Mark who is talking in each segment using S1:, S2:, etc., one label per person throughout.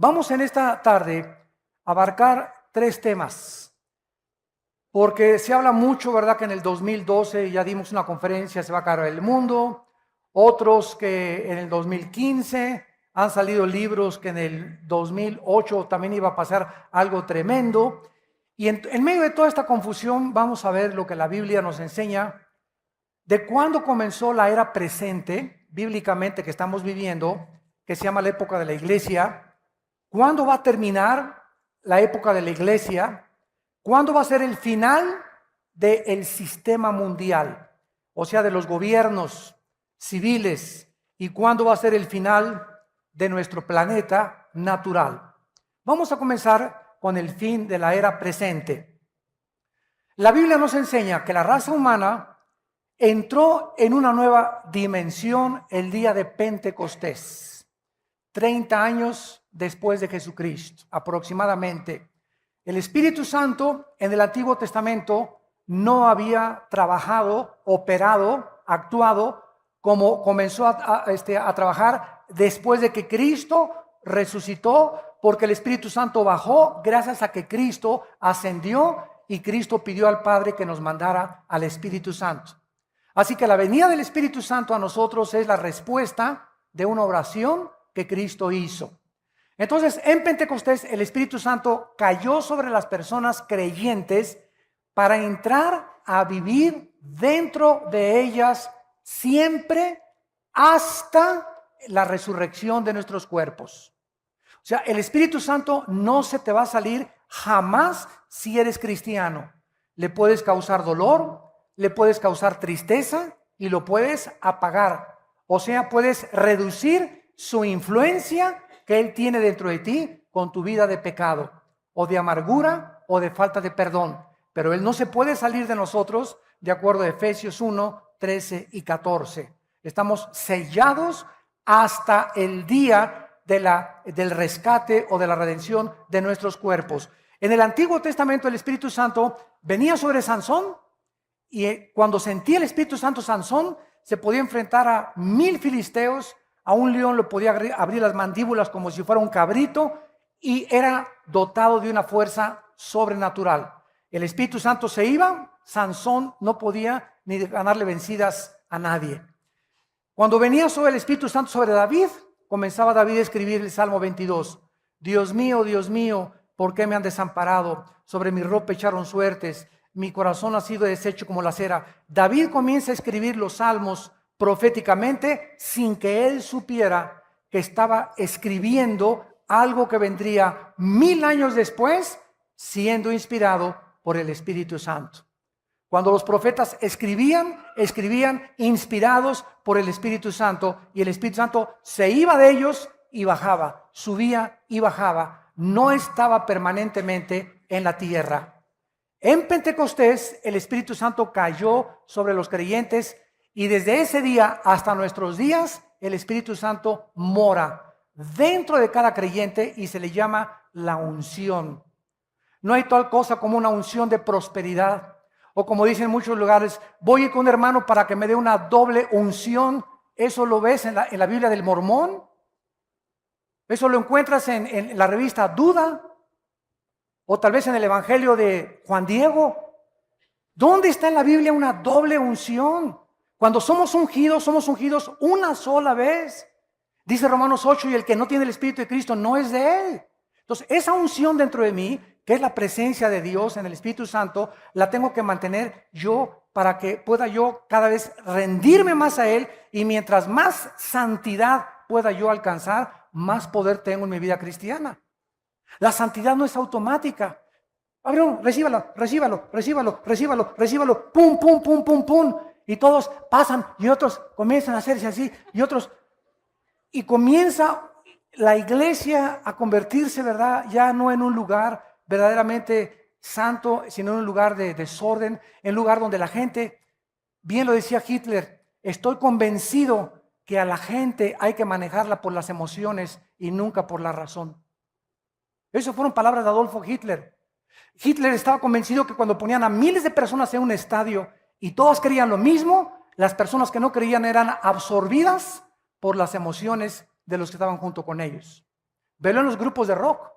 S1: Vamos en esta tarde a abarcar 3 temas, porque se habla mucho, ¿verdad?, que en el 2012 ya dimos una conferencia, se va a acabar el mundo, otros que en el 2015 han salido libros que en el 2008 también iba a pasar algo tremendo, y en medio de toda esta confusión vamos a ver lo que la Biblia nos enseña de cuándo comenzó la era presente, bíblicamente, que estamos viviendo, que se llama la época de la iglesia, cuándo va a terminar la época de la iglesia, cuándo va a ser el final del sistema mundial, o sea, de los gobiernos civiles, y cuándo va a ser el final de nuestro planeta natural. Vamos a comenzar con el fin de la era presente. La Biblia nos enseña que la raza humana entró en una nueva dimensión el día de Pentecostés, 30 años después de Jesucristo, aproximadamente. El Espíritu Santo en el Antiguo Testamento no había trabajado, operado, actuado como comenzó a trabajar después de que Cristo resucitó, porque el Espíritu Santo bajó gracias a que Cristo ascendió y Cristo pidió al Padre que nos mandara al Espíritu Santo. Así que la venida del Espíritu Santo a nosotros es la respuesta de una oración que Cristo hizo. Entonces, en Pentecostés el Espíritu Santo cayó sobre las personas creyentes para entrar a vivir dentro de ellas siempre hasta la resurrección de nuestros cuerpos. O sea, el Espíritu Santo no se te va a salir jamás si eres cristiano. Le puedes causar dolor, le puedes causar tristeza y lo puedes apagar. O sea, puedes reducir su influencia que Él tiene dentro de ti con tu vida de pecado, o de amargura, o de falta de perdón. Pero Él no se puede salir de nosotros, de acuerdo a Efesios 1, 13 y 14. Estamos sellados hasta el día del rescate o de la redención de nuestros cuerpos. En el Antiguo Testamento el Espíritu Santo venía sobre Sansón, y cuando sentía el Espíritu Santo Sansón se podía enfrentar a 1000 filisteos. A un león le podía abrir las mandíbulas como si fuera un cabrito, y era dotado de una fuerza sobrenatural. El Espíritu Santo se iba, Sansón no podía ni ganarle vencidas a nadie. Cuando venía sobre el Espíritu Santo sobre David, comenzaba David a escribir el Salmo 22. Dios mío, ¿por qué me han desamparado? Sobre mi ropa echaron suertes, mi corazón ha sido deshecho como la cera. David comienza a escribir los salmos proféticamente sin que él supiera que estaba escribiendo algo que vendría 1000 años después, siendo inspirado por el Espíritu Santo. Cuando los profetas escribían inspirados por el Espíritu Santo, y el Espíritu Santo se iba de ellos y bajaba, subía y bajaba, no estaba permanentemente en la tierra. En Pentecostés el Espíritu Santo cayó sobre los creyentes, y desde ese día hasta nuestros días el Espíritu Santo mora dentro de cada creyente y se le llama la unción. No hay tal cosa como una unción de prosperidad, o como dicen en muchos lugares, voy a ir con un hermano para que me dé una doble unción. Eso lo ves en la Biblia del Mormón, eso lo encuentras en la revista Duda, o tal vez en el Evangelio de Juan Diego. ¿Dónde está en la Biblia una doble unción? Cuando somos ungidos una sola vez. Dice Romanos 8, y el que no tiene el Espíritu de Cristo no es de Él. Entonces, esa unción dentro de mí, que es la presencia de Dios en el Espíritu Santo, la tengo que mantener yo para que pueda yo cada vez rendirme más a Él, y mientras más santidad pueda yo alcanzar, más poder tengo en mi vida cristiana. La santidad no es automática. Abraham, recíbalo, pum, pum, pum, pum, pum. Y todos pasan y otros comienzan a hacerse así y otros. Y comienza la iglesia a convertirse, ¿verdad?, ya no en un lugar verdaderamente santo, sino en un lugar de desorden, en un lugar donde la gente, bien lo decía Hitler, estoy convencido que a la gente hay que manejarla por las emociones y nunca por la razón. Esas fueron palabras de Adolfo Hitler. Hitler estaba convencido que cuando ponían a miles de personas en un estadio y todas creían lo mismo, las personas que no creían eran absorbidas por las emociones de los que estaban junto con ellos. Velo en los grupos de rock.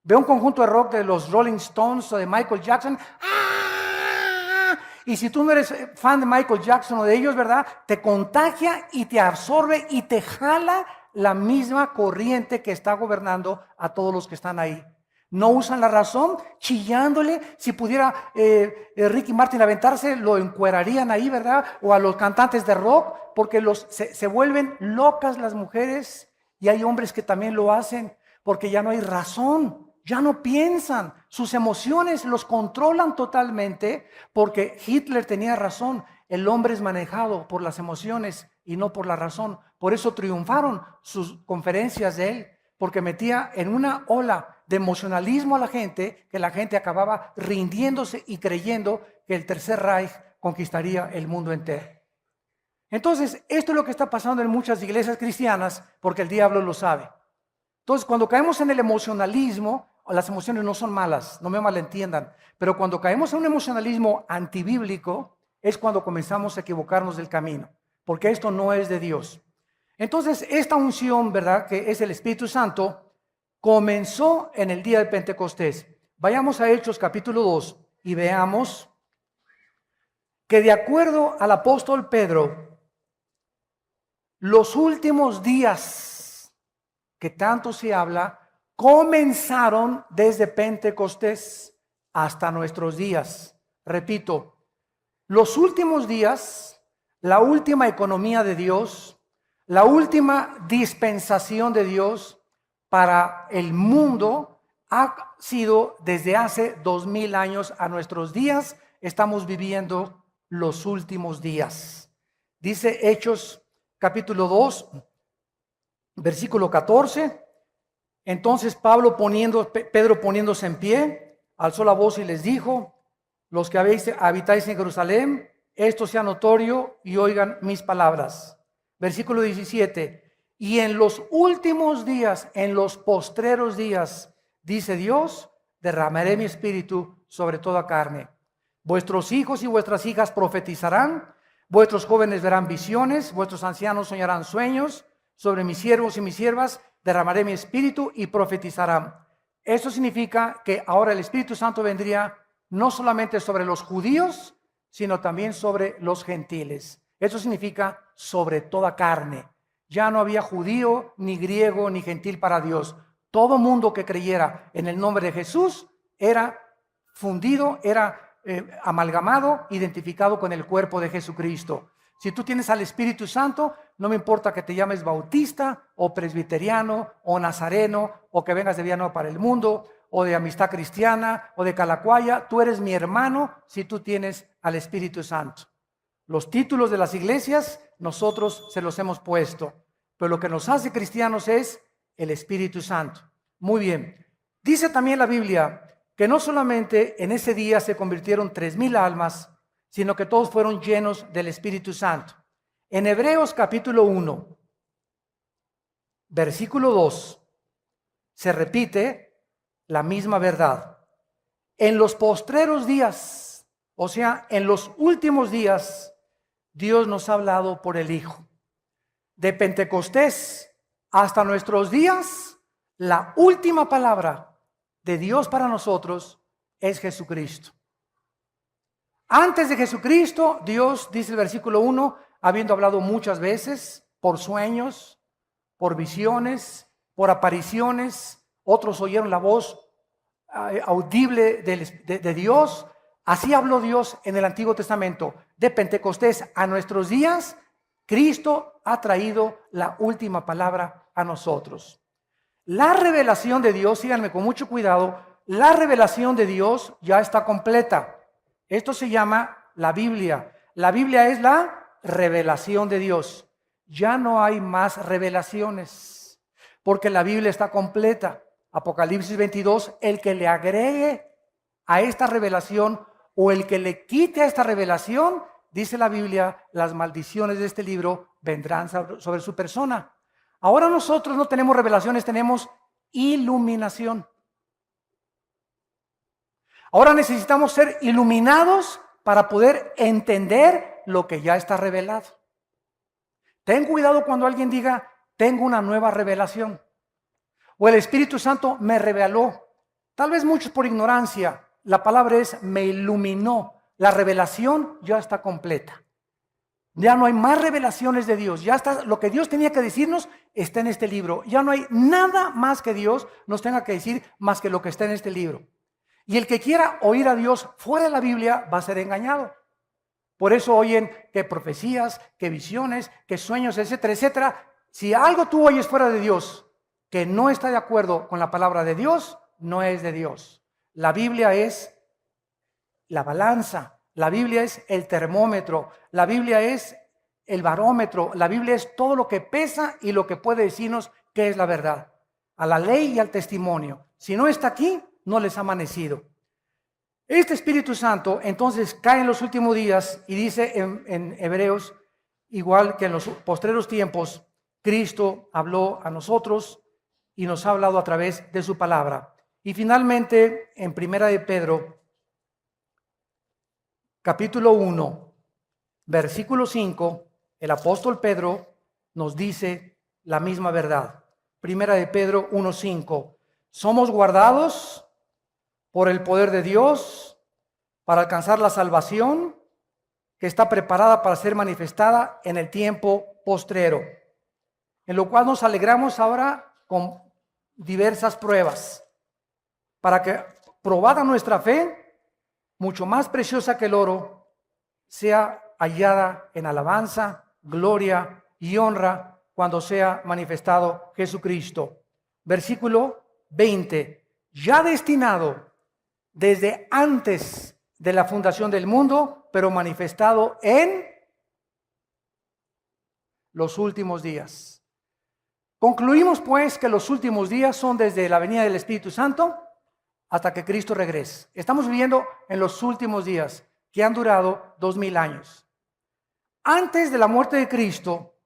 S1: Ve un conjunto de rock de los Rolling Stones o de Michael Jackson. ¡Ah! Y si tú no eres fan de Michael Jackson o de ellos, ¿verdad? Te contagia y te absorbe y te jala la misma corriente que está gobernando a todos los que están ahí. No usan la razón, chillándole. Si pudiera Ricky Martin aventarse, lo encuerarían ahí, ¿verdad? O a los cantantes de rock, porque se vuelven locas las mujeres, y hay hombres que también lo hacen, porque ya no hay razón, ya no piensan, sus emociones los controlan totalmente, porque Hitler tenía razón, el hombre es manejado por las emociones y no por la razón. Por eso triunfaron sus conferencias de él, porque metía en una ola de emocionalismo a la gente, que la gente acababa rindiéndose y creyendo que el Tercer Reich conquistaría el mundo entero. Entonces, esto es lo que está pasando en muchas iglesias cristianas, porque el diablo lo sabe. Entonces, cuando caemos en el emocionalismo, las emociones no son malas, no me malentiendan, pero cuando caemos en un emocionalismo antibíblico, es cuando comenzamos a equivocarnos del camino, porque esto no es de Dios. Entonces, esta unción, ¿verdad?, que es el Espíritu Santo, comenzó en el día de Pentecostés. Vayamos a Hechos capítulo 2 y veamos que de acuerdo al apóstol Pedro, los últimos días que tanto se habla, comenzaron desde Pentecostés hasta nuestros días. Repito, los últimos días, la última economía de Dios, la última dispensación de Dios para el mundo ha sido desde hace 2000 años a nuestros días. Estamos viviendo los últimos días. Dice Hechos capítulo 2, versículo 14. Entonces Pedro poniéndose en pie, alzó la voz y les dijo: los que habitáis en Jerusalén, esto sea notorio y oigan mis palabras. Versículo 17. Y en los últimos días, en los postreros días, dice Dios, derramaré mi espíritu sobre toda carne. Vuestros hijos y vuestras hijas profetizarán, vuestros jóvenes verán visiones, vuestros ancianos soñarán sueños. Sobre mis siervos y mis siervas derramaré mi espíritu y profetizarán. Esto significa que ahora el Espíritu Santo vendría no solamente sobre los judíos, sino también sobre los gentiles. Eso significa sobre toda carne. Ya no había judío, ni griego, ni gentil para Dios. Todo mundo que creyera en el nombre de Jesús era fundido, era amalgamado, identificado con el cuerpo de Jesucristo. Si tú tienes al Espíritu Santo, no me importa que te llames bautista o presbiteriano o nazareno o que vengas de Villanueva para el Mundo o de Amistad Cristiana o de Calacuaya, tú eres mi hermano si tú tienes al Espíritu Santo. Los títulos de las iglesias nosotros se los hemos puesto, pero lo que nos hace cristianos es el Espíritu Santo. Muy bien. Dice también la Biblia que no solamente en ese día se convirtieron 3000 almas, sino que todos fueron llenos del Espíritu Santo. En Hebreos capítulo 1, versículo 2, se repite la misma verdad. En los postreros días, o sea, en los últimos días, Dios nos ha hablado por el Hijo. De Pentecostés hasta nuestros días, la última palabra de Dios para nosotros es Jesucristo. Antes de Jesucristo, Dios, dice el versículo 1, habiendo hablado muchas veces por sueños, por visiones, por apariciones, otros oyeron la voz audible de Dios. Así habló Dios en el Antiguo Testamento. De Pentecostés a nuestros días, Cristo ha traído la última palabra a nosotros. La revelación de Dios, síganme con mucho cuidado, la revelación de Dios ya está completa. Esto se llama la Biblia. La Biblia es la revelación de Dios. Ya no hay más revelaciones, porque la Biblia está completa. Apocalipsis 22, el que le agregue a esta revelación o el que le quite a esta revelación, dice la Biblia, las maldiciones de este libro vendrán sobre su persona. Ahora nosotros no tenemos revelaciones, tenemos iluminación. Ahora necesitamos ser iluminados para poder entender lo que ya está revelado. Ten cuidado cuando alguien diga, tengo una nueva revelación. O el Espíritu Santo me reveló. Tal vez muchos por ignorancia. La palabra es me iluminó. La revelación ya está completa. Ya no hay más revelaciones de Dios. Ya está, lo que Dios tenía que decirnos está en este libro. Ya no hay nada más que Dios nos tenga que decir más que lo que está en este libro. Y el que quiera oír a Dios fuera de la Biblia va a ser engañado. Por eso oyen que profecías, que visiones, que sueños, etcétera, etcétera. Si algo tú oyes fuera de Dios que no está de acuerdo con la palabra de Dios, no es de Dios. La Biblia es la balanza. La Biblia es el termómetro, la Biblia es el barómetro, la Biblia es todo lo que pesa y lo que puede decirnos qué es la verdad, a la ley y al testimonio. Si no está aquí, no les ha amanecido. Este Espíritu Santo entonces cae en los últimos días y dice en Hebreos, igual que en los postreros tiempos, Cristo habló a nosotros y nos ha hablado a través de su palabra. Y finalmente, en Primera de Pedro, capítulo 1, versículo 5, el apóstol Pedro nos dice la misma verdad. Primera de Pedro 1:5. Somos guardados por el poder de Dios para alcanzar la salvación que está preparada para ser manifestada en el tiempo postrero, en lo cual nos alegramos ahora con diversas pruebas, para que, probada nuestra fe, mucho más preciosa que el oro, sea hallada en alabanza, gloria y honra cuando sea manifestado Jesucristo. Versículo 20. Ya destinado desde antes de la fundación del mundo, pero manifestado en los últimos días. Concluimos pues que los últimos días son desde la venida del Espíritu Santo hasta que Cristo regrese. Estamos viviendo en los últimos días que han durado 2000 años. Antes de la muerte de Cristo,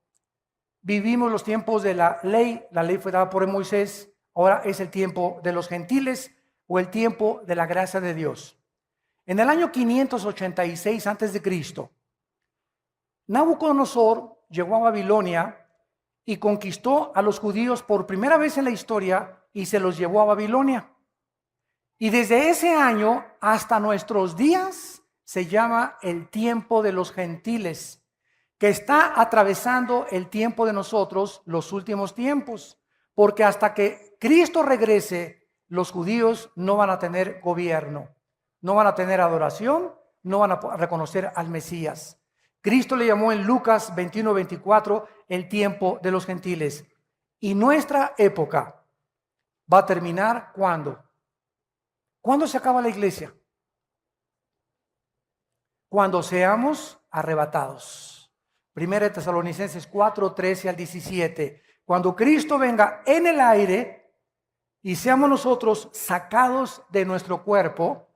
S1: vivimos los tiempos de la ley. La ley fue dada por Moisés. Ahora es el tiempo de los gentiles o el tiempo de la gracia de Dios. En el año 586 antes de Cristo, Nabucodonosor llegó a Babilonia y conquistó a los judíos por primera vez en la historia y se los llevó a Babilonia. Y desde ese año hasta nuestros días se llama el tiempo de los gentiles, que está atravesando el tiempo de nosotros, los últimos tiempos, porque hasta que Cristo regrese, los judíos no van a tener gobierno, no van a tener adoración, no van a reconocer al Mesías. Cristo le llamó en Lucas 21:24 el tiempo de los gentiles. Y nuestra época va a terminar ¿cuándo? ¿Cuándo se acaba la iglesia? Cuando seamos arrebatados. Primera de Tesalonicenses 4:13-17. Cuando Cristo venga en el aire y seamos nosotros sacados de nuestro cuerpo,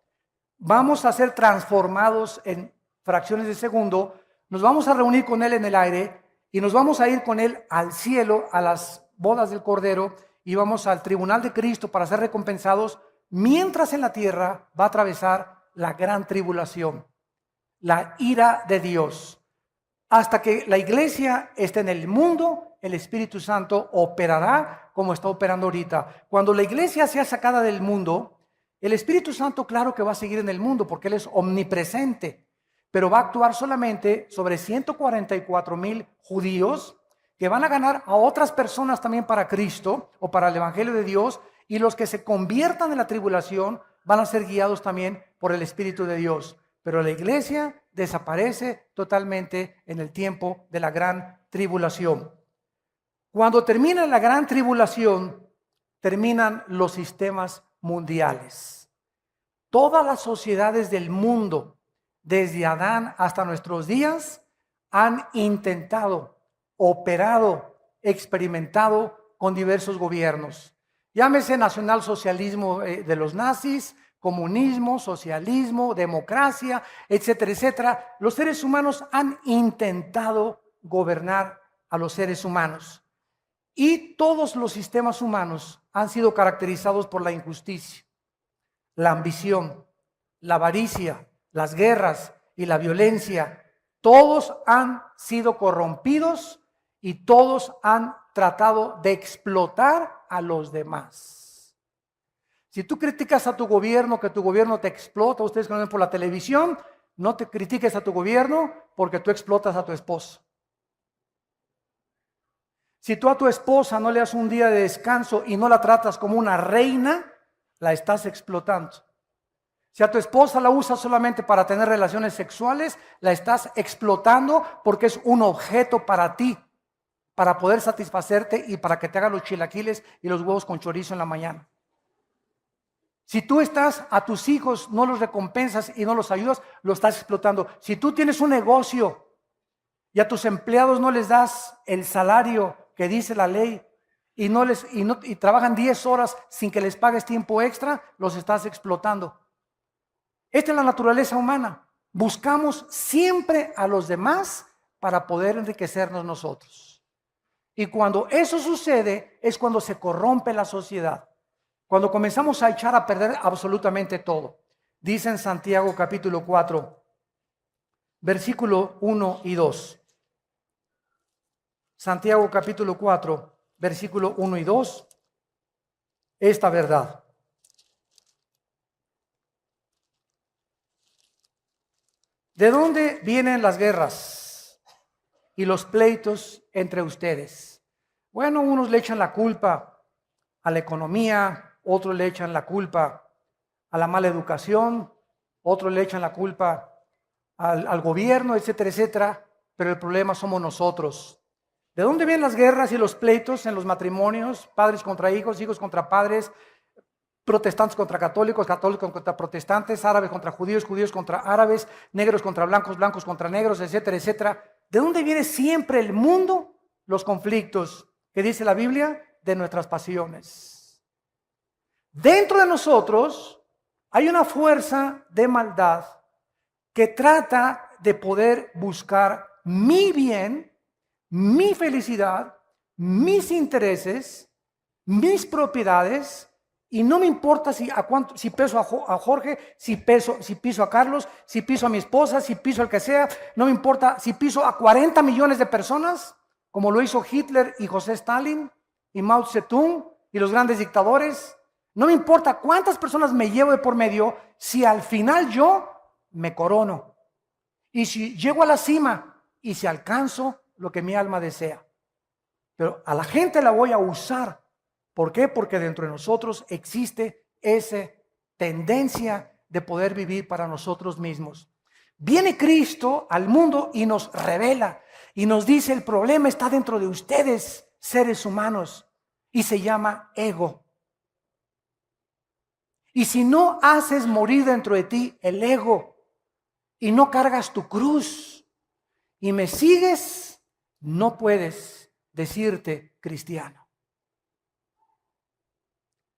S1: vamos a ser transformados en fracciones de segundo, nos vamos a reunir con Él en el aire y nos vamos a ir con Él al cielo, a las bodas del Cordero, y vamos al tribunal de Cristo para ser recompensados, mientras en la tierra va a atravesar la gran tribulación, la ira de Dios. Hasta que la iglesia esté en el mundo, el Espíritu Santo operará como está operando ahorita. Cuando la iglesia sea sacada del mundo, el Espíritu Santo claro que va a seguir en el mundo porque Él es omnipresente, pero va a actuar solamente sobre 144,000 judíos que van a ganar a otras personas también para Cristo o para el Evangelio de Dios, y los que se conviertan en la tribulación van a ser guiados también por el Espíritu de Dios. Pero la iglesia desaparece totalmente en el tiempo de la gran tribulación. Cuando termina la gran tribulación, terminan los sistemas mundiales. Todas las sociedades del mundo, desde Adán hasta nuestros días, han intentado, operado, experimentado con diversos gobiernos. Llámese nacionalsocialismo de los nazis, comunismo, socialismo, democracia, etcétera, etcétera. Los seres humanos han intentado gobernar a los seres humanos. Y todos los sistemas humanos han sido caracterizados por la injusticia, la ambición, la avaricia, las guerras y la violencia. Todos han sido corrompidos y todos han tratado de explotar a los demás. Si tú criticas a tu gobierno, que tu gobierno te explota, ustedes que lo ven por la televisión, no te critiques a tu gobierno porque tú explotas a tu esposa. Si tú a tu esposa no le das un día de descanso y no la tratas como una reina, la estás explotando. Si a tu esposa la usas solamente para tener relaciones sexuales, la estás explotando porque es un objeto para ti, para poder satisfacerte y para que te haga los chilaquiles y los huevos con chorizo en la mañana. Si tú estás a tus hijos, no los recompensas y no los ayudas, lo estás explotando. Si tú tienes un negocio y a tus empleados no les das el salario que dice la ley y trabajan 10 horas sin que les pagues tiempo extra, los estás explotando. Esta es la naturaleza humana. Buscamos siempre a los demás para poder enriquecernos nosotros. Y cuando eso sucede es cuando se corrompe la sociedad. Cuando comenzamos a echar a perder absolutamente todo. Dice en Santiago capítulo 4, versículo 1 y 2. Santiago capítulo 4, versículo 1 y 2. Esta verdad. ¿De dónde vienen las guerras y los pleitos entre ustedes? Bueno, unos le echan la culpa a la economía, otros le echan la culpa a la mala educación, otros le echan la culpa al gobierno, etcétera, etcétera, pero el problema somos nosotros. ¿De dónde vienen las guerras y los pleitos en los matrimonios? Padres contra hijos, hijos contra padres, protestantes contra católicos, católicos contra protestantes, árabes contra judíos, judíos contra árabes, negros contra blancos, blancos contra negros, etcétera, etcétera. ¿De dónde viene siempre el mundo? Los conflictos, que dice la Biblia, de nuestras pasiones. Dentro de nosotros hay una fuerza de maldad que trata de poder buscar mi bien, mi felicidad, mis intereses, mis propiedades. Y no me importa si piso a Jorge, si piso a Carlos, si piso a mi esposa, si piso al que sea. No me importa si piso a 40 millones de personas, como lo hizo Hitler y José Stalin y Mao Zedong y los grandes dictadores. No me importa cuántas personas me llevo de por medio, si al final yo me corono. Y si llego a la cima y si alcanzo lo que mi alma desea. Pero a la gente la voy a usar. ¿Por qué? Porque dentro de nosotros existe esa tendencia de poder vivir para nosotros mismos. Viene Cristo al mundo y nos revela y nos dice: el problema está dentro de ustedes, seres humanos, y se llama ego. Y si no haces morir dentro de ti el ego y no cargas tu cruz y me sigues, no puedes decirte cristiano.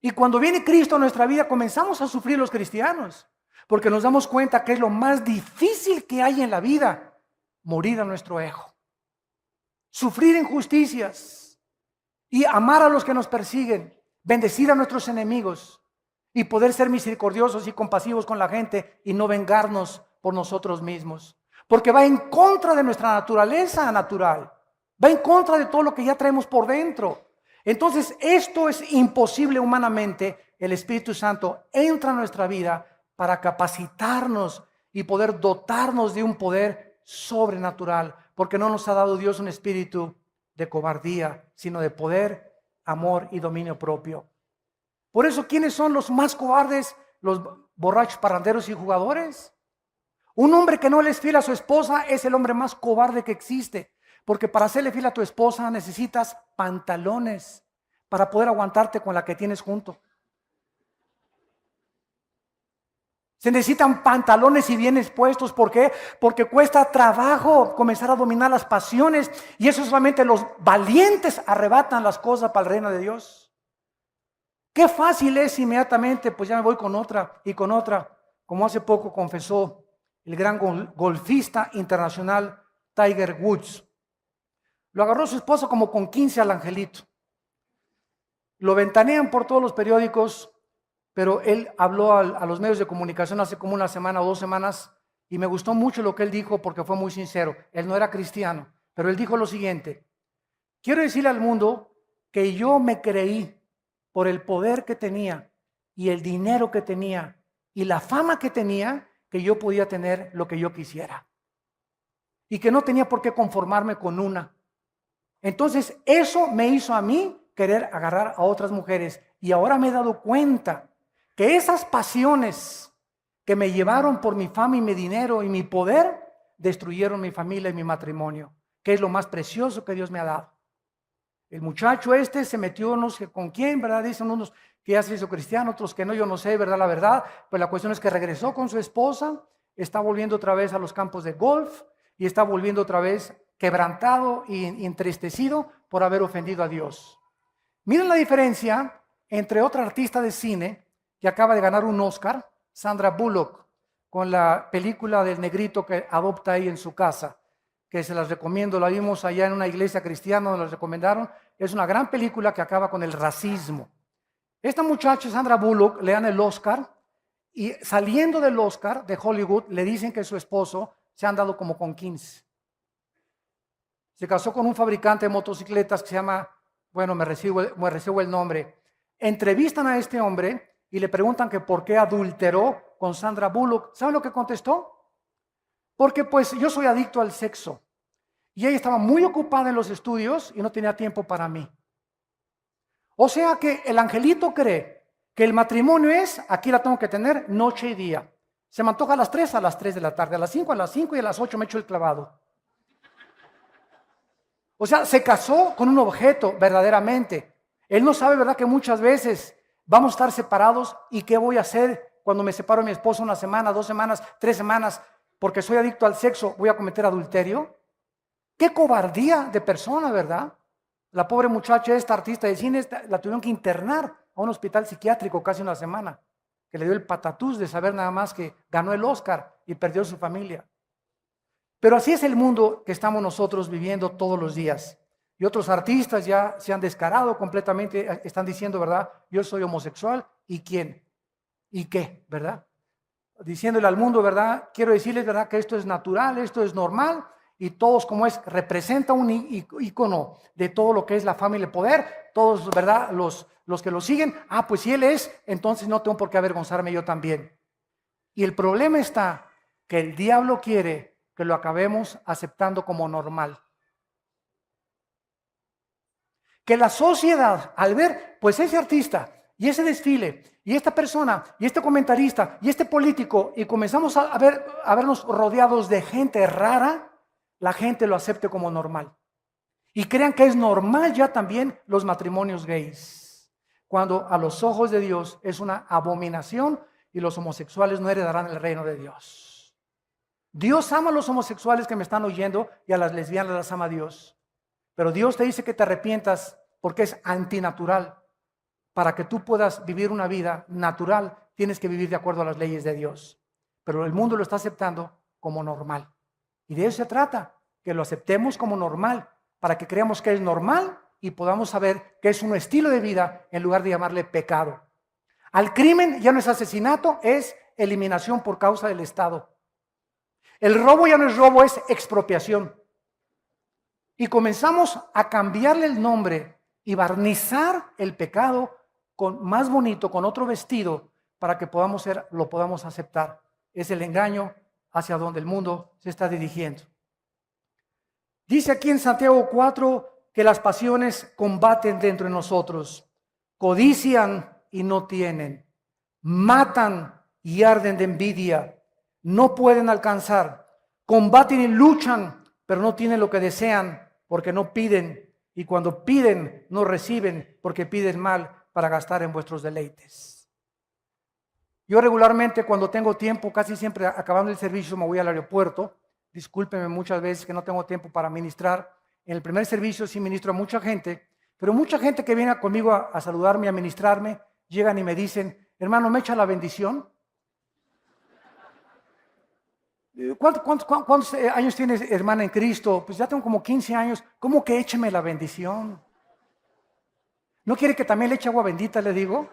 S1: Y cuando viene Cristo a nuestra vida, comenzamos a sufrir los cristianos, porque nos damos cuenta que es lo más difícil que hay en la vida: morir a nuestro ego, sufrir injusticias y amar a los que nos persiguen, bendecir a nuestros enemigos y poder ser misericordiosos y compasivos con la gente y no vengarnos por nosotros mismos, porque va en contra de nuestra naturaleza natural, va en contra de todo lo que ya traemos por dentro. Entonces, esto es imposible humanamente. El Espíritu Santo entra en nuestra vida para capacitarnos y poder dotarnos de un poder sobrenatural, porque no nos ha dado Dios un espíritu de cobardía, sino de poder, amor y dominio propio. Por eso, ¿quiénes son los más cobardes? Los borrachos, parranderos y jugadores. Un hombre que no le es fiel a su esposa es el hombre más cobarde que existe. Porque para serle fiel a tu esposa necesitas pantalones para poder aguantarte con la que tienes junto. Se necesitan pantalones y bien expuestos. ¿Por qué? Porque cuesta trabajo comenzar a dominar las pasiones. Y eso solamente los valientes arrebatan las cosas para el reino de Dios. Qué fácil es inmediatamente, pues ya me voy con otra y con otra. Como hace poco confesó el gran golfista internacional Tiger Woods. Lo agarró su esposa como con 15 al angelito. Lo ventanean por todos los periódicos, pero él habló a los medios de comunicación hace como una semana o 2 semanas y me gustó mucho lo que él dijo porque fue muy sincero. Él no era cristiano, pero él dijo lo siguiente: quiero decirle al mundo que yo me creí por el poder que tenía y el dinero que tenía y la fama que tenía, que yo podía tener lo que yo quisiera. Y que no tenía por qué conformarme con una. Entonces eso me hizo a mí querer agarrar a otras mujeres. Y ahora me he dado cuenta que esas pasiones que me llevaron por mi fama y mi dinero y mi poder, destruyeron mi familia y mi matrimonio, que es lo más precioso que Dios me ha dado. El muchacho se metió no sé con quién, ¿verdad? Dicen unos que ya se hizo cristiano, otros que no, yo no sé, ¿verdad? La verdad, pues la cuestión es que regresó con su esposa, está volviendo otra vez a los campos de golf y está volviendo otra vez quebrantado y entristecido por haber ofendido a Dios. Miren la diferencia entre otra artista de cine que acaba de ganar un Oscar, Sandra Bullock, con la película del negrito que adopta ahí en su casa, que se las recomiendo, la vimos allá en una iglesia cristiana, nos la recomendaron. Es una gran película que acaba con el racismo. Esta muchacha, Sandra Bullock, le dan el Oscar y saliendo del Oscar de Hollywood le dicen que su esposo se han dado como con 15. Se casó con un fabricante de motocicletas que se llama, bueno, me recibo el nombre. Entrevistan a este hombre y le preguntan que por qué adulteró con Sandra Bullock. ¿Saben lo que contestó? Porque pues yo soy adicto al sexo. Y ella estaba muy ocupada en los estudios y no tenía tiempo para mí. O sea que el angelito cree que el matrimonio es, aquí la tengo que tener noche y día. Se me antoja a las 3 de la tarde, a las 5 y a las 8 me echo el clavado. O sea, se casó con un objeto verdaderamente. Él no sabe, ¿verdad?, que muchas veces vamos a estar separados y qué voy a hacer cuando me separo de mi esposo 1 semana, 2 semanas, 3 semanas, porque soy adicto al sexo, voy a cometer adulterio. Qué cobardía de persona, ¿verdad? La pobre muchacha, esta artista de cine, la tuvieron que internar a un hospital psiquiátrico casi 1 semana, que le dio el patatús de saber nada más que ganó el Oscar y perdió su familia. Pero así es el mundo que estamos nosotros viviendo todos los días. Y otros artistas ya se han descarado completamente, están diciendo, ¿verdad? Yo soy homosexual, ¿y quién? ¿Y qué? ¿Verdad? Diciéndole al mundo, ¿verdad? Quiero decirles, ¿verdad?, que esto es natural, esto es normal, y todos como es, representa un ícono de todo lo que es la fama y el poder, todos, ¿verdad?, los que lo siguen, pues si él es, entonces no tengo por qué avergonzarme yo también. Y el problema está que el diablo quiere que lo acabemos aceptando como normal. Que la sociedad, al ver, pues ese artista y ese desfile y esta persona y este comentarista y este político, y comenzamos a vernos rodeados de gente rara, la gente lo acepte como normal. Y crean que es normal ya también los matrimonios gays, cuando a los ojos de Dios es una abominación y los homosexuales no heredarán el reino de Dios. Dios ama a los homosexuales que me están oyendo y a las lesbianas las ama Dios. Pero Dios te dice que te arrepientas porque es antinatural. Para que tú puedas vivir una vida natural, tienes que vivir de acuerdo a las leyes de Dios. Pero el mundo lo está aceptando como normal. Y de eso se trata, que lo aceptemos como normal, para que creamos que es normal y podamos saber que es un estilo de vida en lugar de llamarle pecado. Al crimen ya no es asesinato, es eliminación por causa del Estado. El robo ya no es robo, es expropiación. Y comenzamos a cambiarle el nombre y barnizar el pecado con más bonito, con otro vestido, para que lo podamos aceptar. Es el engaño hacia donde el mundo se está dirigiendo. Dice aquí en Santiago 4 que las pasiones combaten dentro de nosotros, codician y no tienen, matan y arden de envidia, no pueden alcanzar, combaten y luchan, pero no tienen lo que desean porque no piden, y cuando piden no reciben porque piden mal para gastar en vuestros deleites. Yo regularmente cuando tengo tiempo, casi siempre acabando el servicio me voy al aeropuerto. Discúlpenme muchas veces que no tengo tiempo para ministrar. En el primer servicio sí ministro a mucha gente, pero mucha gente que viene conmigo a saludarme, a ministrarme, llegan y me dicen, hermano, ¿me echa la bendición? ¿Cuántos años tienes, hermana, en Cristo? Pues ya tengo como 15 años. ¿Cómo que écheme la bendición? ¿No quiere que también le eche agua bendita, le digo?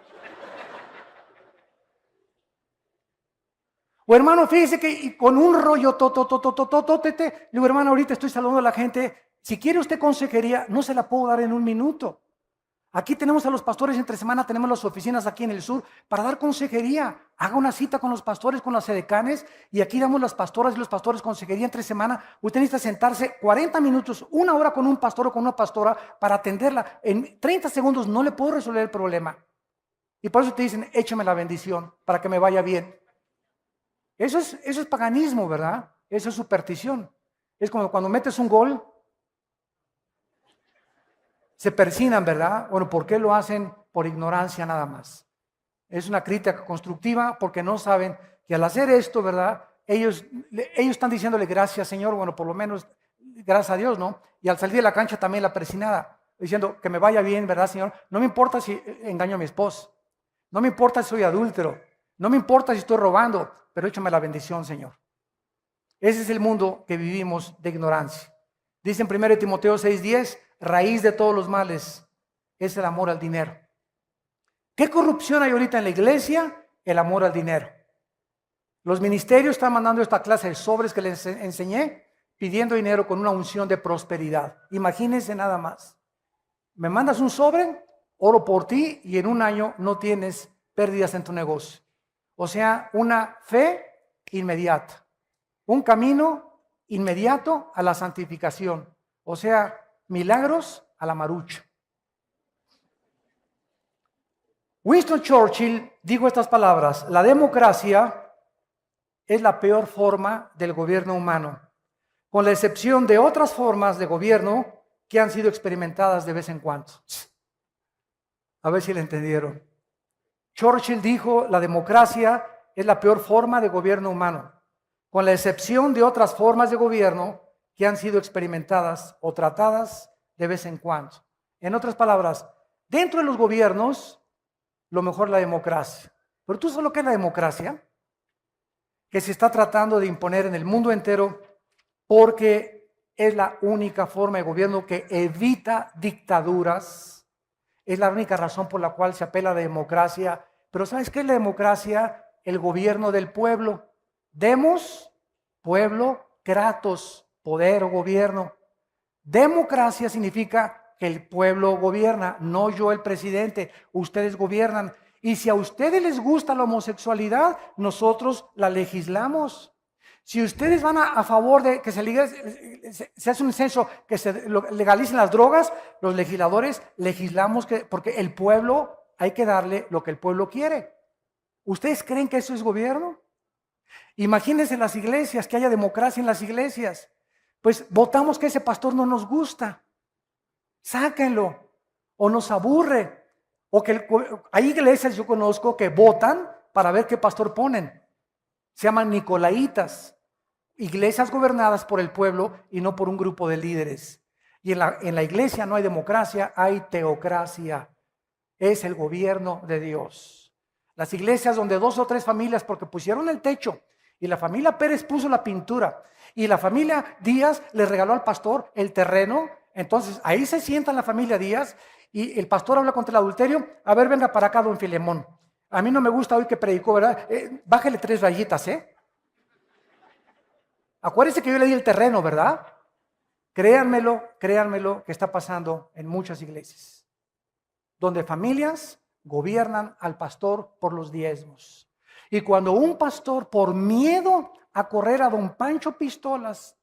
S1: O hermano, fíjese que con un rollo le digo, hermano, ahorita estoy saludando a la gente. Si quiere usted consejería, no se la puedo dar en 1 minuto. Aquí tenemos a los pastores entre semana, tenemos las oficinas aquí en el sur para dar consejería. Haga una cita con los pastores, con las edecanes, y aquí damos las pastoras y los pastores consejería entre semana. Usted necesita sentarse 40 minutos, una hora con un pastor o con una pastora para atenderla. En 30 segundos no le puedo resolver el problema. Y por eso te dicen, échame la bendición para que me vaya bien. Eso es paganismo, ¿verdad? Eso es superstición. Es como cuando metes un gol, se persignan, ¿verdad? Bueno, ¿por qué lo hacen? Por ignorancia nada más. Es una crítica constructiva porque no saben que al hacer esto, ¿verdad? Ellos están diciéndole gracias, Señor, bueno, por lo menos gracias a Dios, ¿no? Y al salir de la cancha también la persinada, diciendo que me vaya bien, ¿verdad, Señor? No me importa si engaño a mi esposo, no me importa si soy adúltero, no me importa si estoy robando, pero échame la bendición, Señor. Ese es el mundo que vivimos de ignorancia. Dice en 1 Timoteo 6:10, raíz de todos los males es el amor al dinero. ¿Qué corrupción hay ahorita en la iglesia? El amor al dinero. Los ministerios están mandando esta clase de sobres que les enseñé, pidiendo dinero con una unción de prosperidad. Imagínense nada más. Me mandas un sobre, oro por ti y en un año no tienes pérdidas en tu negocio. O sea, una fe inmediata. Un camino inmediato a la santificación. O sea, milagros a la marucha. Winston Churchill dijo estas palabras: la democracia es la peor forma del gobierno humano, con la excepción de otras formas de gobierno que han sido experimentadas de vez en cuando. A ver si le entendieron. Churchill dijo, la democracia es la peor forma de gobierno humano, con la excepción de otras formas de gobierno que han sido experimentadas o tratadas de vez en cuando. En otras palabras, dentro de los gobiernos, lo mejor es la democracia. Pero ¿tú sabes lo que es la democracia? Que se está tratando de imponer en el mundo entero porque es la única forma de gobierno que evita dictaduras. Es la única razón por la cual se apela a la democracia. Pero ¿sabes qué es la democracia? El gobierno del pueblo. Demos, pueblo, kratos, poder o gobierno. Democracia significa que el pueblo gobierna, no yo el presidente, ustedes gobiernan. Y si a ustedes les gusta la homosexualidad, nosotros la legislamos. Si ustedes van a favor de que se hace un censo, que se legalicen las drogas, los legisladores legislamos porque el pueblo hay que darle lo que el pueblo quiere. ¿Ustedes creen que eso es gobierno? Imagínense en las iglesias, que haya democracia en las iglesias. Pues votamos que ese pastor no nos gusta. Sáquenlo. O nos aburre. O que hay iglesias, yo conozco, que votan para ver qué pastor ponen. Se llaman nicolaitas. Iglesias gobernadas por el pueblo y no por un grupo de líderes. Y en la iglesia no hay democracia, hay teocracia. Es el gobierno de Dios. Las iglesias donde 2 o 3 familias, porque pusieron el techo, y la familia Pérez puso la pintura, y la familia Díaz le regaló al pastor el terreno, entonces ahí se sienta la familia Díaz, y el pastor habla contra el adulterio. A ver, venga para acá, don Filemón. A mí no me gusta hoy que predicó, ¿verdad? Bájale 3 rayitas, Acuérdense que yo le di el terreno, ¿verdad? Créanmelo, que está pasando en muchas iglesias, donde familias gobiernan al pastor por los diezmos. Y cuando un pastor, por miedo a correr a don Pancho Pistolas,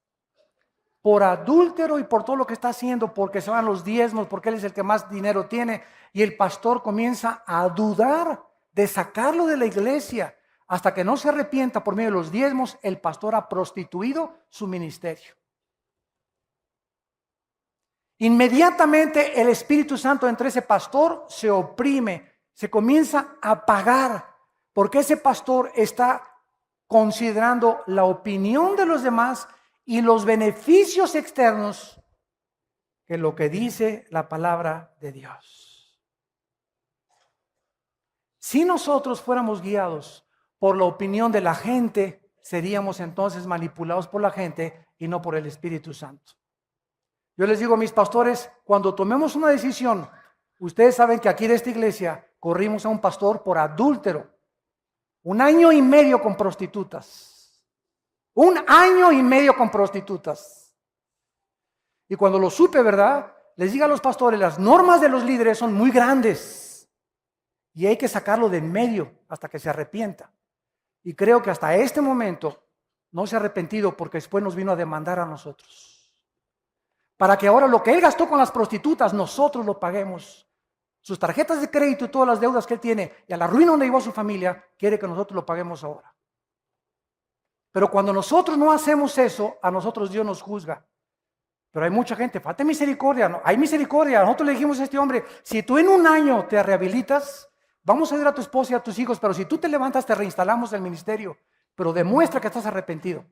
S1: por adúltero y por todo lo que está haciendo, porque se van los diezmos, porque él es el que más dinero tiene, y el pastor comienza a dudar de sacarlo de la iglesia, hasta que no se arrepienta por medio de los diezmos, el pastor ha prostituido su ministerio. Inmediatamente el Espíritu Santo entre ese pastor se oprime, se comienza a apagar, porque ese pastor está considerando la opinión de los demás y los beneficios externos que lo que dice la palabra de Dios. Si nosotros fuéramos guiados por la opinión de la gente, seríamos entonces manipulados por la gente y no por el Espíritu Santo. Yo les digo a mis pastores, cuando tomemos una decisión, ustedes saben que aquí de esta iglesia corrimos a un pastor por adúltero. 1 año y medio con prostitutas. 1 año y medio con prostitutas. Y cuando lo supe, ¿verdad? les diga a los pastores, las normas de los líderes son muy grandes y hay que sacarlo de en medio hasta que se arrepienta. Y creo que hasta este momento no se ha arrepentido porque después nos vino a demandar a nosotros. Para que ahora lo que él gastó con las prostitutas, nosotros lo paguemos. Sus tarjetas de crédito y todas las deudas que él tiene y a la ruina donde llevó a su familia, quiere que nosotros lo paguemos ahora. Pero cuando nosotros no hacemos eso, a nosotros Dios nos juzga. Pero hay mucha gente, falta misericordia, no, hay misericordia. Nosotros le dijimos a este hombre, si tú en un año te rehabilitas, vamos a ayudar a tu esposa y a tus hijos, pero si tú te levantas, te reinstalamos el ministerio. Pero demuestra que estás arrepentido.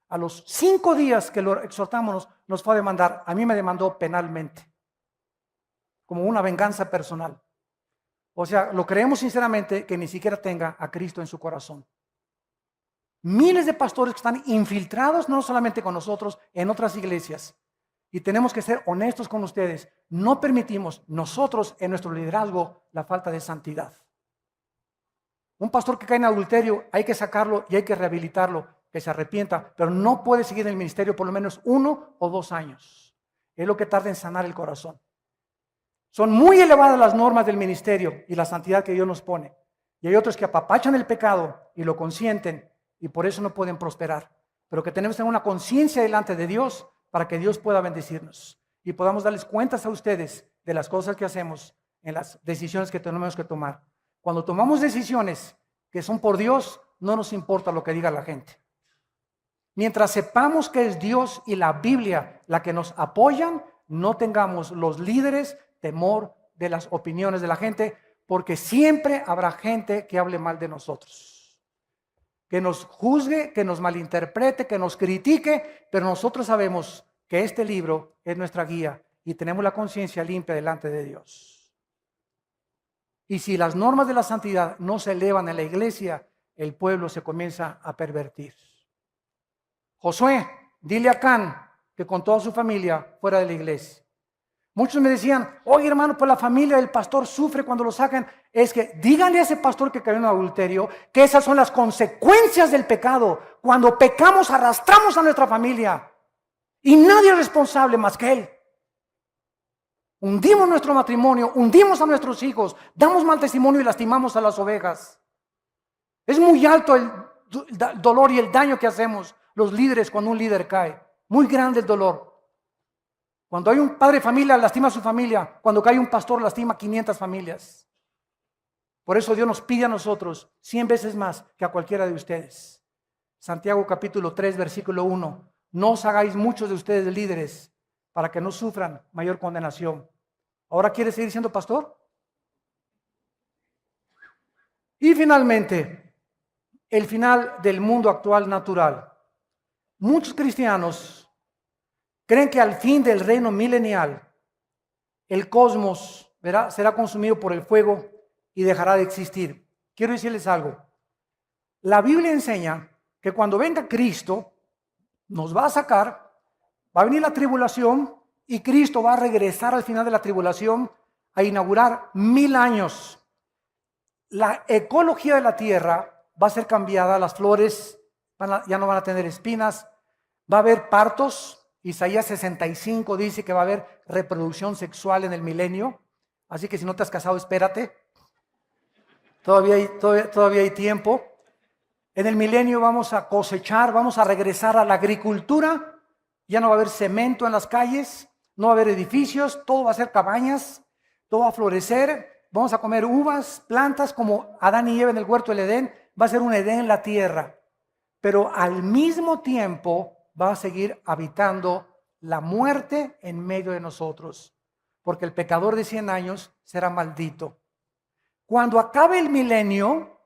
S1: A los 5 días que lo exhortamos, nos fue a demandar. A mí me demandó penalmente, como una venganza personal. O sea, lo creemos sinceramente que ni siquiera tenga a Cristo en su corazón. Miles de pastores que están infiltrados, no solamente con nosotros, en otras iglesias. Y tenemos que ser honestos con ustedes. No permitimos nosotros en nuestro liderazgo la falta de santidad. Un pastor que cae en adulterio hay que sacarlo y hay que rehabilitarlo, que se arrepienta, pero no puede seguir en el ministerio por lo menos 1 o 2 años. Es lo que tarda en sanar el corazón. Son muy elevadas las normas del ministerio y la santidad que Dios nos pone. Y hay otros que apapachan el pecado y lo consienten y por eso no pueden prosperar. Pero que tenemos que tener una conciencia delante de Dios para que Dios pueda bendecirnos y podamos darles cuentas a ustedes de las cosas que hacemos en las decisiones que tenemos que tomar. Cuando tomamos decisiones que son por Dios, no nos importa lo que diga la gente. Mientras sepamos que es Dios y la Biblia la que nos apoyan, no tengamos los líderes temor de las opiniones de la gente, porque siempre habrá gente que hable mal de nosotros, que nos juzgue, que nos malinterprete, que nos critique, pero nosotros sabemos que este libro es nuestra guía y tenemos la conciencia limpia delante de Dios. Y si las normas de la santidad no se elevan en la iglesia, el pueblo se comienza a pervertir. Josué, dile a Can que con toda su familia fuera de la iglesia. Muchos me decían, oye hermano, pues la familia del pastor sufre cuando lo sacan. Es que díganle a ese pastor que cayó en adulterio que esas son las consecuencias del pecado. Cuando pecamos arrastramos a nuestra familia y nadie es responsable más que él. Hundimos nuestro matrimonio, hundimos a nuestros hijos, damos mal testimonio y lastimamos a las ovejas. Es muy alto el dolor y el daño que hacemos los líderes cuando un líder cae. Muy grande el dolor. Cuando hay un padre de familia, lastima a su familia. Cuando cae un pastor, lastima 500 familias. Por eso Dios nos pide a nosotros 100 veces más que a cualquiera de ustedes. Santiago capítulo 3, versículo 1. No os hagáis muchos de ustedes líderes para que no sufran mayor condenación. ¿Ahora quiere seguir siendo pastor? Y finalmente, el final del mundo actual natural. Muchos cristianos creen que al fin del reino milenial, el cosmos será consumido por el fuego y dejará de existir. Quiero decirles algo. La Biblia enseña que cuando venga Cristo, nos va a sacar, va a venir la tribulación y Cristo va a regresar al final de la tribulación a inaugurar 1000 años. La ecología de la tierra va a ser cambiada, las flores ya no van a tener espinas, va a haber partos. Isaías 65 dice que va a haber reproducción sexual en el milenio, así que si no te has casado, espérate, todavía hay tiempo. En el milenio vamos a cosechar, vamos a regresar a la agricultura, ya no va a haber cemento en las calles, no va a haber edificios, todo va a ser cabañas, todo va a florecer, vamos a comer uvas, plantas como Adán y Eva en el huerto del Edén, va a ser un Edén en la tierra, pero al mismo tiempo va a seguir habitando la muerte en medio de nosotros, porque el pecador de 100 años será maldito. Cuando acabe el milenio,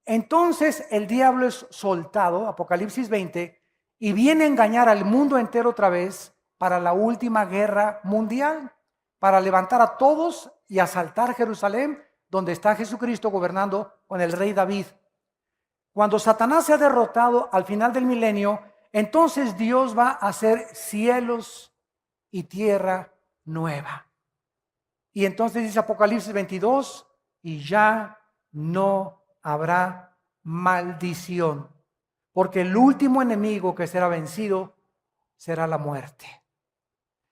S1: entonces el diablo es soltado, Apocalipsis 20, y viene a engañar al mundo entero otra vez para la última guerra mundial, para levantar a todos y asaltar Jerusalén, donde está Jesucristo gobernando con el rey David. Cuando Satanás sea derrotado al final del milenio, entonces Dios va a hacer cielos y tierra nueva. Y entonces dice Apocalipsis 22, y ya no habrá maldición, porque el último enemigo que será vencido será la muerte.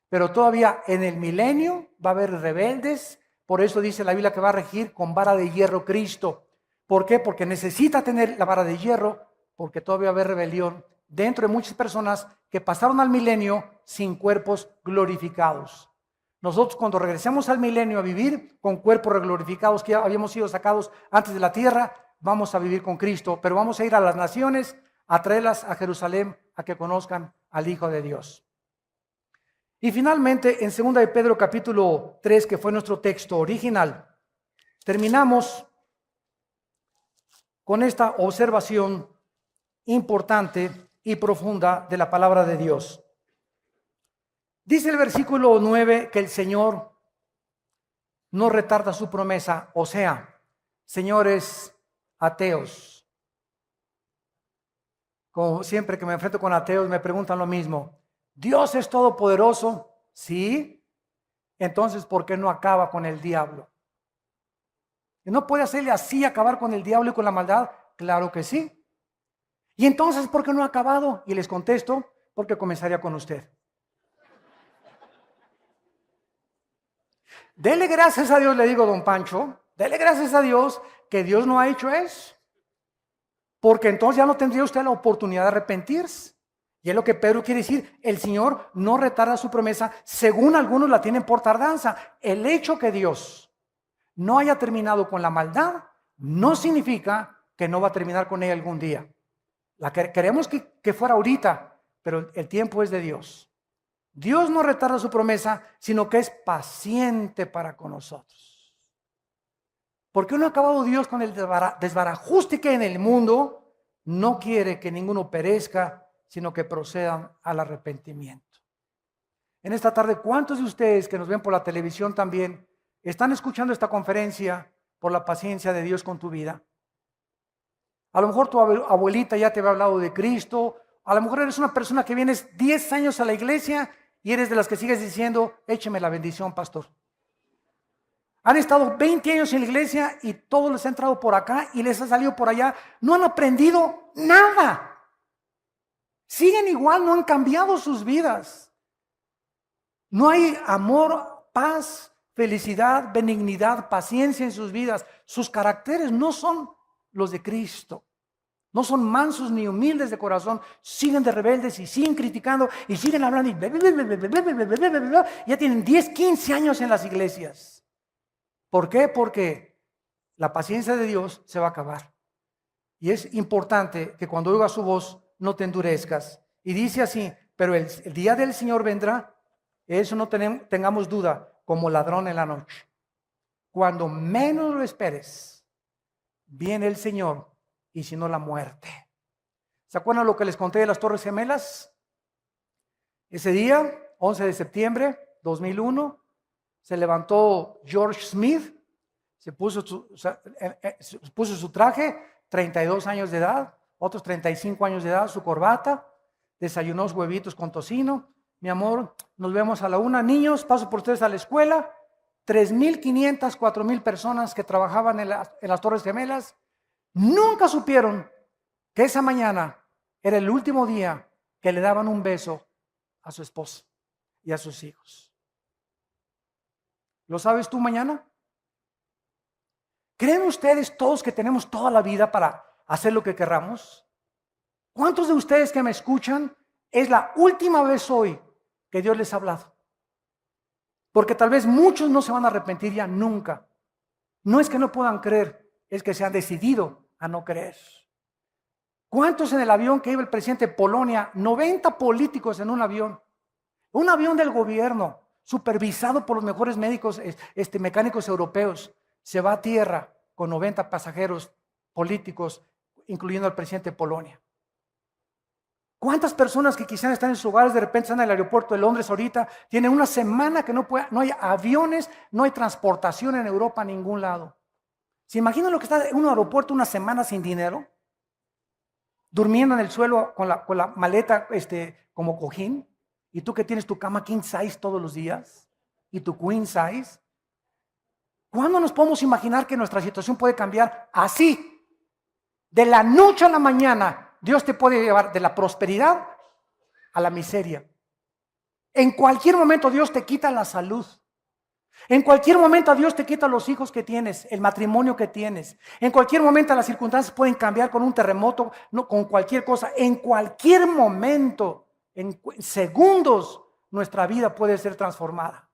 S1: Pero todavía en el milenio va a haber rebeldes. Por eso dice la Biblia que va a regir con vara de hierro Cristo. ¿Por qué? Porque necesita tener la vara de hierro, porque todavía va a haber rebelión dentro de muchas personas que pasaron al milenio sin cuerpos glorificados. Nosotros cuando regresemos al milenio a vivir con cuerpos glorificados que ya habíamos sido sacados antes de la tierra, vamos a vivir con Cristo, pero vamos a ir a las naciones a traerlas a Jerusalén a que conozcan al Hijo de Dios. Y finalmente, en 2 de Pedro capítulo 3, que fue nuestro texto original, terminamos con esta observación importante y profunda de la palabra de Dios. Dice el versículo 9 que el Señor no retarda su promesa, o sea, señores ateos. Como siempre que me enfrento con ateos me preguntan lo mismo. ¿Dios es todopoderoso? Sí. Entonces, ¿por qué no acaba con el diablo? ¿No puede hacerle así, acabar con el diablo y con la maldad? Claro que sí. Y entonces, ¿por qué no ha acabado? Y les contesto, porque comenzaría con usted. Dele gracias a Dios, le digo, don Pancho, dele gracias a Dios que Dios no ha hecho eso. Porque entonces ya no tendría usted la oportunidad de arrepentirse. Y es lo que Pedro quiere decir, el Señor no retarda su promesa, según algunos la tienen por tardanza. El hecho que Dios no haya terminado con la maldad, no significa que no va a terminar con ella algún día. Queremos que fuera ahorita, pero el tiempo es de Dios. Dios no retarda su promesa, sino que es paciente para con nosotros. Porque no ha acabado Dios con el desbarajuste que hay en el mundo, no quiere que ninguno perezca, sino que procedan al arrepentimiento. En esta tarde, ¿cuántos de ustedes que nos ven por la televisión también están escuchando esta conferencia por la paciencia de Dios con tu vida? A lo mejor tu abuelita ya te había hablado de Cristo, a lo mejor eres una persona que vienes 10 años a la iglesia y eres de las que sigues diciendo, écheme la bendición, pastor. Han estado 20 años en la iglesia y todos les ha entrado por acá y les ha salido por allá. No han aprendido nada. Siguen igual, no han cambiado sus vidas. No hay amor, paz, felicidad, benignidad, paciencia en sus vidas. Sus caracteres no son los de Cristo. No son mansos ni humildes de corazón. Siguen de rebeldes y siguen criticando y siguen hablando. Ya tienen 10, 15 años en las iglesias. ¿Por qué? Porque la paciencia de Dios se va a acabar. Y es importante que cuando oigas su voz no te endurezcas. Y dice así, pero el día del Señor vendrá, eso no tengamos duda, como ladrón en la noche. Cuando menos lo esperes, viene el Señor y si no la muerte. ¿Se acuerdan lo que les conté de las Torres Gemelas? Ese día, 11 de septiembre 2001, se levantó George Smith, se puso su traje, 32 años de edad, otros 35 años de edad, su corbata, desayunó huevitos con tocino. Mi amor, nos vemos a la 1. Niños, paso por ustedes a la escuela. 3,500, 4,000 personas que trabajaban en las Torres Gemelas, nunca supieron que esa mañana era el último día que le daban un beso a su esposa y a sus hijos. ¿Lo sabes tú mañana? ¿Creen ustedes todos que tenemos toda la vida para hacer lo que querramos? ¿Cuántos de ustedes que me escuchan es la última vez hoy que Dios les ha hablado? Porque tal vez muchos no se van a arrepentir ya nunca. No es que no puedan creer, es que se han decidido a no creer. ¿Cuántos en el avión que iba el presidente de Polonia? 90 políticos en un avión del gobierno, supervisado por los mejores médicos, mecánicos europeos. Se va a tierra con 90 pasajeros políticos, incluyendo al presidente de Polonia. ¿Cuántas personas que quizás están en sus hogares de repente están en el aeropuerto de Londres ahorita? Tienen una semana que no hay aviones, no hay transportación en Europa a ningún lado. ¿Se imaginan lo que está en un aeropuerto una semana sin dinero? Durmiendo en el suelo con la maleta como cojín. Y tú que tienes tu cama king size todos los días y tu queen size. ¿Cuándo nos podemos imaginar que nuestra situación puede cambiar así? De la noche a la mañana, Dios te puede llevar de la prosperidad a la miseria. En cualquier momento Dios te quita la salud. En cualquier momento Dios te quita los hijos que tienes, el matrimonio que tienes. En cualquier momento las circunstancias pueden cambiar con un terremoto, no, con cualquier cosa. En cualquier momento, en segundos, nuestra vida puede ser transformada.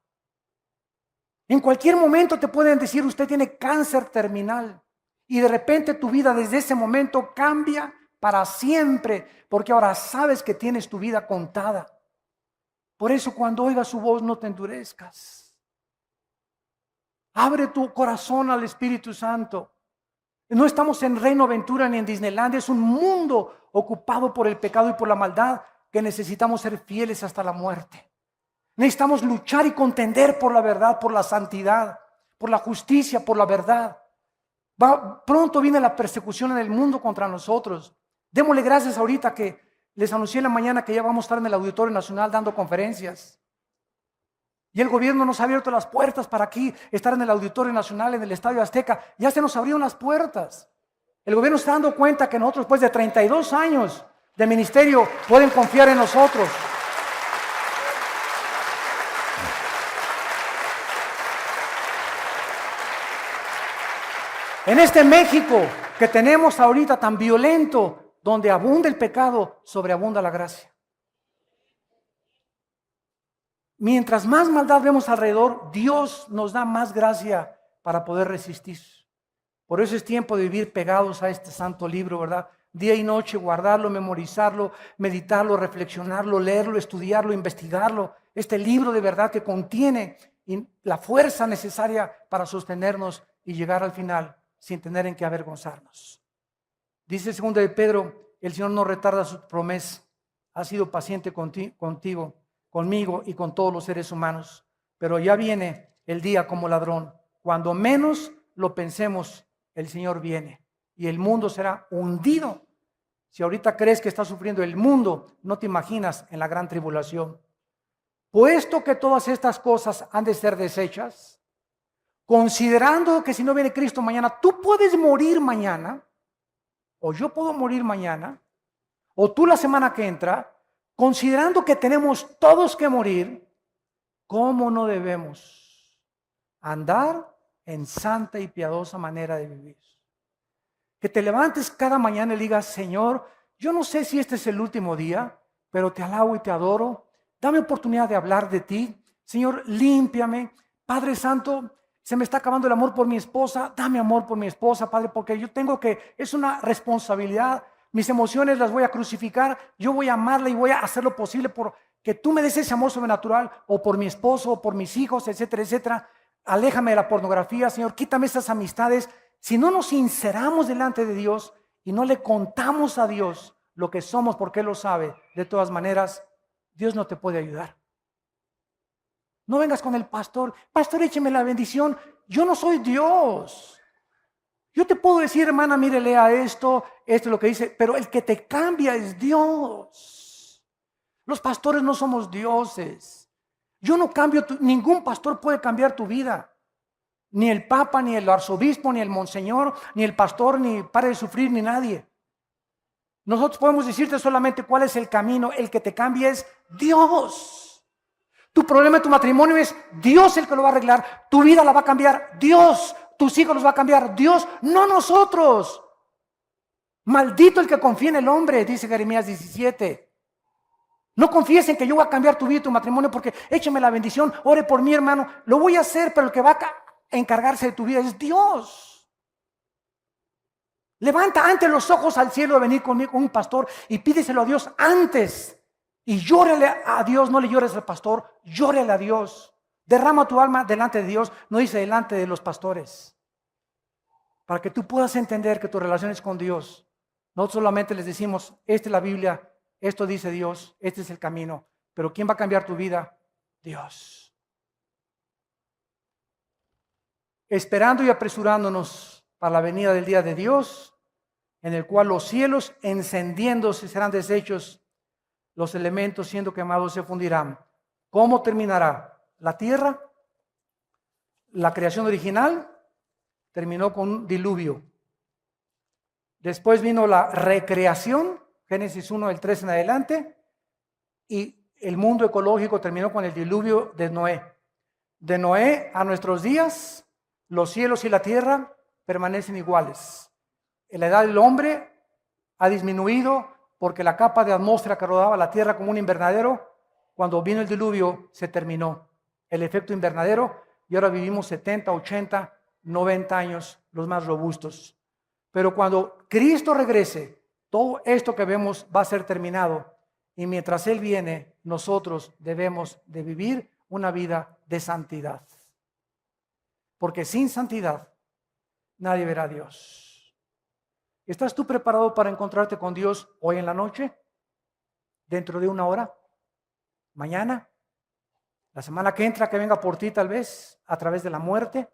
S1: En cualquier momento te pueden decir, usted tiene cáncer terminal. Y de repente tu vida desde ese momento cambia para siempre, porque ahora sabes que tienes tu vida contada. Por eso cuando oigas su voz no te endurezcas. Abre tu corazón al Espíritu Santo. No estamos en Reino Aventura ni en Disneylandia. Es un mundo ocupado por el pecado y por la maldad que necesitamos ser fieles hasta la muerte. Necesitamos luchar y contender por la verdad, por la santidad, por la justicia, por la verdad. Pronto viene la persecución en el mundo contra nosotros. Démosle gracias ahorita que les anuncié en la mañana que ya vamos a estar en el Auditorio Nacional dando conferencias. Y el gobierno nos ha abierto las puertas para aquí, estar en el Auditorio Nacional, en el Estadio Azteca. Ya se nos abrieron las puertas. El gobierno está dando cuenta que nosotros, después de 32 años de ministerio, pueden confiar en nosotros. En este México que tenemos ahorita tan violento, donde abunda el pecado, sobreabunda la gracia. Mientras más maldad vemos alrededor, Dios nos da más gracia para poder resistir. Por eso es tiempo de vivir pegados a este santo libro, ¿verdad? Día y noche, guardarlo, memorizarlo, meditarlo, reflexionarlo, leerlo, estudiarlo, investigarlo. Este libro de verdad que contiene la fuerza necesaria para sostenernos y llegar al final sin tener en qué avergonzarnos. Dice 2 de Pedro, el Señor no retarda su promesa, ha sido paciente contigo, conmigo y con todos los seres humanos. Pero ya viene el día como ladrón. Cuando menos lo pensemos, el Señor viene y el mundo será hundido. Si ahorita crees que está sufriendo el mundo, no te imaginas en la gran tribulación. Puesto que todas estas cosas han de ser deshechas, considerando que si no viene Cristo mañana, tú puedes morir mañana, o yo puedo morir mañana, o tú la semana que entra, considerando que tenemos todos que morir, ¿cómo no debemos andar en santa y piadosa manera de vivir? Que te levantes cada mañana y digas, Señor, yo no sé si este es el último día, pero te alabo y te adoro. Dame oportunidad de hablar de ti. Señor, límpiame. Padre Santo, se me está acabando el amor por mi esposa. Dame amor por mi esposa, Padre, porque yo tengo que, es una responsabilidad. Mis emociones las voy a crucificar. Yo voy a amarla y voy a hacer lo posible por que tú me des ese amor sobrenatural, o por mi esposo, o por mis hijos, etcétera, etcétera. Aléjame de la pornografía, Señor. Quítame esas amistades. Si no nos sinceramos delante de Dios y no le contamos a Dios lo que somos porque Él lo sabe, de todas maneras, Dios no te puede ayudar. No vengas con el pastor, pastor, écheme la bendición. Yo no soy Dios. Yo te puedo decir, hermana, mire, lea esto es lo que dice, pero el que te cambia es Dios. Los pastores no somos dioses. Yo no cambio, ningún pastor puede cambiar tu vida. Ni el papa, ni el arzobispo, ni el monseñor, ni el pastor, ni pare de sufrir, ni nadie. Nosotros podemos decirte solamente cuál es el camino. El que te cambia es Dios. Tu problema en tu matrimonio es Dios el que lo va a arreglar. Tu vida la va a cambiar Dios. Tus hijos los va a cambiar Dios, no nosotros. Maldito el que confía en el hombre, dice Jeremías 17. No confíes en que yo voy a cambiar tu vida y tu matrimonio porque écheme la bendición, ore por mí, hermano. Lo voy a hacer, pero el que va a encargarse de tu vida es Dios. Levanta antes los ojos al cielo de venir conmigo con un pastor y pídeselo a Dios antes. Y llórale a Dios, no le llores al pastor, llórale a Dios. Derrama tu alma delante de Dios, no dice delante de los pastores. Para que tú puedas entender que tu relación es con Dios. No solamente les decimos, esta es la Biblia, esto dice Dios, este es el camino. Pero ¿quién va a cambiar tu vida? Dios. Esperando y apresurándonos para la venida del día de Dios, en el cual los cielos encendiéndose serán deshechos, los elementos siendo quemados se fundirán. ¿Cómo terminará? La tierra, la creación original, terminó con un diluvio. Después vino la recreación, Génesis 1, del 3 en adelante, y el mundo ecológico terminó con el diluvio de Noé. De Noé a nuestros días, los cielos y la tierra permanecen iguales. La edad del hombre ha disminuido porque la capa de atmósfera que rodeaba la tierra como un invernadero, cuando vino el diluvio, se terminó el efecto invernadero y ahora vivimos 70, 80, 90 años, los más robustos. Pero cuando Cristo regrese, todo esto que vemos va a ser terminado y mientras Él viene, nosotros debemos de vivir una vida de santidad. Porque sin santidad nadie verá a Dios. ¿Estás tú preparado para encontrarte con Dios hoy en la noche? ¿Dentro de una hora? ¿Mañana? ¿La semana que entra, que venga por ti tal vez a través de la muerte?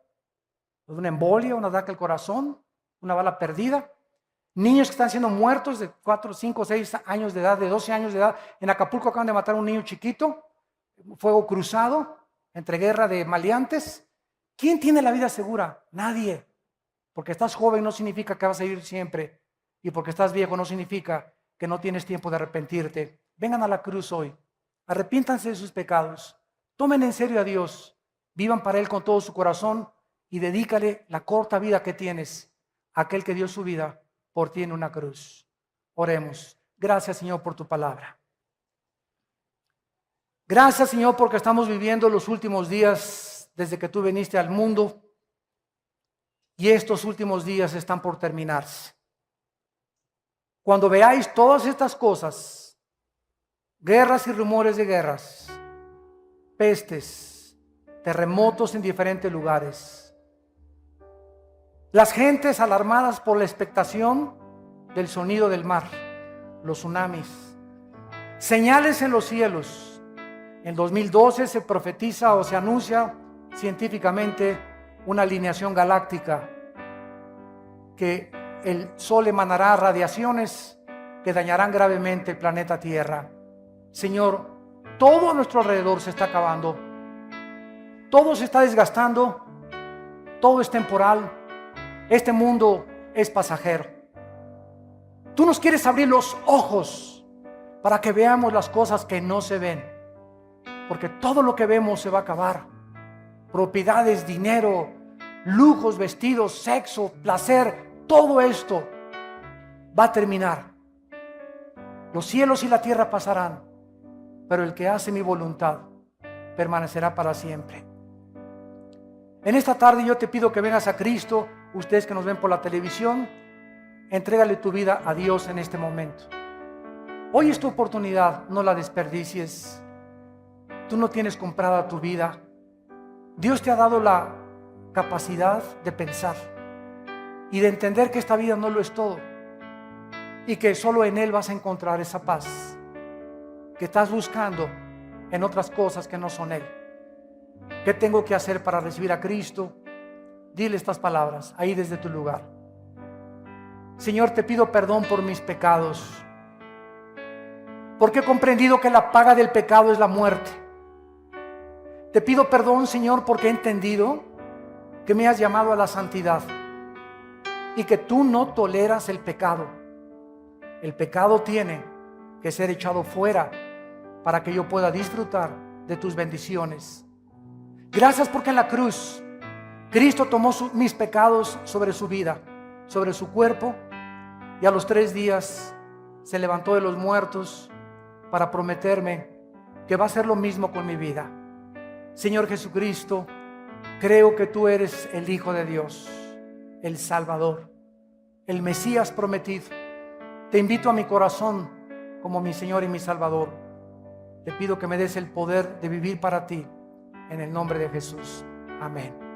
S1: ¿De una embolia, un ataque al corazón? ¿Una bala perdida? Niños que están siendo muertos de 4, 5, 6 años de edad, de 12 años de edad. En Acapulco acaban de matar a un niño chiquito. Fuego cruzado, entre guerra de maleantes. ¿Quién tiene la vida segura? Nadie. Porque estás joven no significa que vas a ir siempre. Y porque estás viejo no significa que no tienes tiempo de arrepentirte. Vengan a la cruz hoy. Arrepiéntanse de sus pecados. Tomen en serio a Dios. Vivan para Él con todo su corazón. Y dedícale la corta vida que tienes a aquel que dio su vida por ti en una cruz. Oremos. Gracias, Señor, por tu palabra. Gracias, Señor, porque estamos viviendo los últimos días desde que tú viniste al mundo y estos últimos días están por terminarse. Cuando veáis todas estas cosas, guerras y rumores de guerras, pestes, terremotos en diferentes lugares, las gentes alarmadas por la expectación del sonido del mar, los tsunamis, señales en los cielos. En 2012 se profetiza o se anuncia científicamente una alineación galáctica, que el Sol emanará radiaciones que dañarán gravemente el planeta Tierra. Señor, todo a nuestro alrededor se está acabando, todo se está desgastando, todo es temporal, este mundo es pasajero. Tú nos quieres abrir los ojos para que veamos las cosas que no se ven. Porque todo lo que vemos se va a acabar. Propiedades, dinero, lujos, vestidos, sexo, placer, todo esto va a terminar. Los cielos y la tierra pasarán, pero el que hace mi voluntad permanecerá para siempre. En esta tarde yo te pido que vengas a Cristo. Ustedes que nos ven por la televisión, entrégale tu vida a Dios en este momento. Hoy es tu oportunidad, no la desperdicies. Tú no tienes comprada tu vida. Dios te ha dado la capacidad de pensar y de entender que esta vida no lo es todo y que solo en Él vas a encontrar esa paz que estás buscando en otras cosas que no son Él. ¿Qué tengo que hacer para recibir a Cristo? Dile estas palabras ahí desde tu lugar. Señor, te pido perdón por mis pecados, porque he comprendido que la paga del pecado es la muerte. Te pido perdón, Señor, porque he entendido que me has llamado a la santidad y que tú no toleras el pecado. El pecado tiene que ser echado fuera para que yo pueda disfrutar de tus bendiciones. Gracias porque en la cruz Cristo tomó mis pecados sobre su vida, sobre su cuerpo, y a los 3 días se levantó de los muertos para prometerme que va a hacer lo mismo con mi vida. Señor Jesucristo, creo que tú eres el Hijo de Dios, el Salvador, el Mesías prometido. Te invito a mi corazón como mi Señor y mi Salvador. Te pido que me des el poder de vivir para ti, en el nombre de Jesús. Amén.